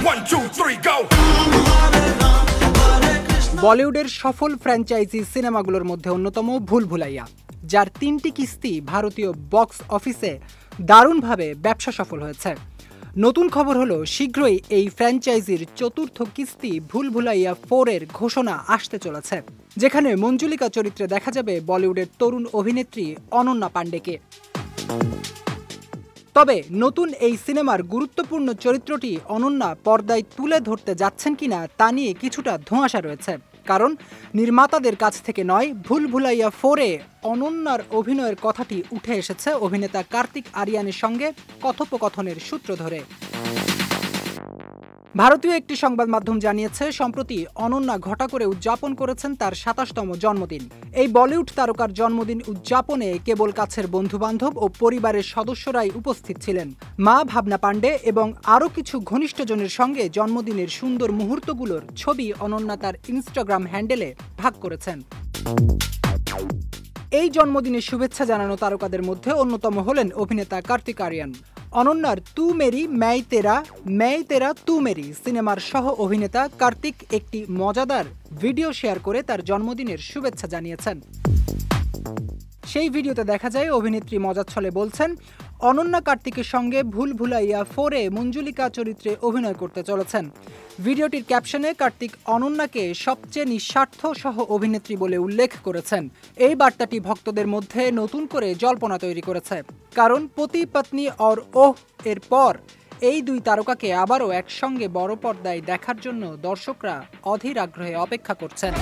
1 2 3 go বলিউডের সফল franchise সিনেমাগুলোর মধ্যে অন্যতম ভুল ভুলাইয়া, যার ৩টি কিস্তি ভারতীয় বক্স অফিসে দারুণভাবে ব্যবসা সফল হয়েছে। নতুন খবর হলো শীঘ্রই এই ফ্র্যাঞ্চাইজির চতুর্থ কিস্তি ভুল ভুলাইয়া 4 এর ঘোষণা আসতে চলেছে, যেখানে মঞ্জুলিকা চরিত্রে দেখা যাবে বলিউডের তরুণ অভিনেত্রী অনন্যা পান্ডেকে। তবে নতুন এই সিনেমার গুরুত্বপূর্ণ চরিত্রটি অনন্যা পর্দায় তুলে ধরতে যাচ্ছেন কিনা তা নিয়ে কিছুটা ধোঁয়াশা রয়েছে, কারণ নির্মাতাদের কাছ থেকে নয়, ভুল ভুলাইয়া 4 এ অনন্যার অভিনয়ের কথাটি উঠে এসেছে অভিনেতা কার্তিক আরিয়ানের সঙ্গে কথোপকথনের সূত্র ধরে। ভারতীয় একটি সংবাদ মাধ্যম জানিয়েছে, সম্প্রতি অনন্যা ঘটা করে উদযাপন করেছেন তার ২৭তম জন্মদিন। এই বলিউড তারকার জন্মদিন উদযাপনে কেবল কাছের বন্ধুবান্ধব ও পরিবারের সদস্যরাই উপস্থিত ছিলেন। মা ভাবনা পান্ডে এবং আরও কিছু ঘনিষ্ঠজনের সঙ্গে জন্মদিনের সুন্দর মুহূর্তগুলোর ছবি অনন্যা তার ইনস্টাগ্রাম হ্যান্ডেলে ভাগ করেছেন। এই জন্মদিনের শুভেচ্ছা জানানো তারকাদের মধ্যে অন্যতম হলেন অভিনেতা কার্তিক আরিয়ান। অনন্যার তু মেরি मैं तेरा तू मेरी সিনেমার সহ অভিনেতা কার্তিক একটি মজাদার ভিডিও শেয়ার করে তার জন্মদিনের শুভেচ্ছা জানিয়েছেন। সেই ভিডিওতে দেখা যায় অভিনেত্রী মজার ছলে বলছেন, অনন্যা কার্তিকের সঙ্গে ভুল ভুলাইয়া 4 এ মঞ্জুলিকা চরিত্রে অভিনয় করতে চলেছেন। ভিডিওটির ক্যাপশনে কার্তিক অনন্যাকে সবচেয়ে নিঃস্বার্থ সহ অভিনেত্রী বলে উল্লেখ করেছেন। এই বার্তাটি ভক্তদের মধ্যে নতুন করে জল্পনা তৈরি করেছে, কারণ পতি পত্নী और ওহ এর পর এই দুই তারকাকে আবারও একসঙ্গে বড় পর্দায় দেখার জন্য দর্শকরা অধীর আগ্রহে অপেক্ষা করছেন।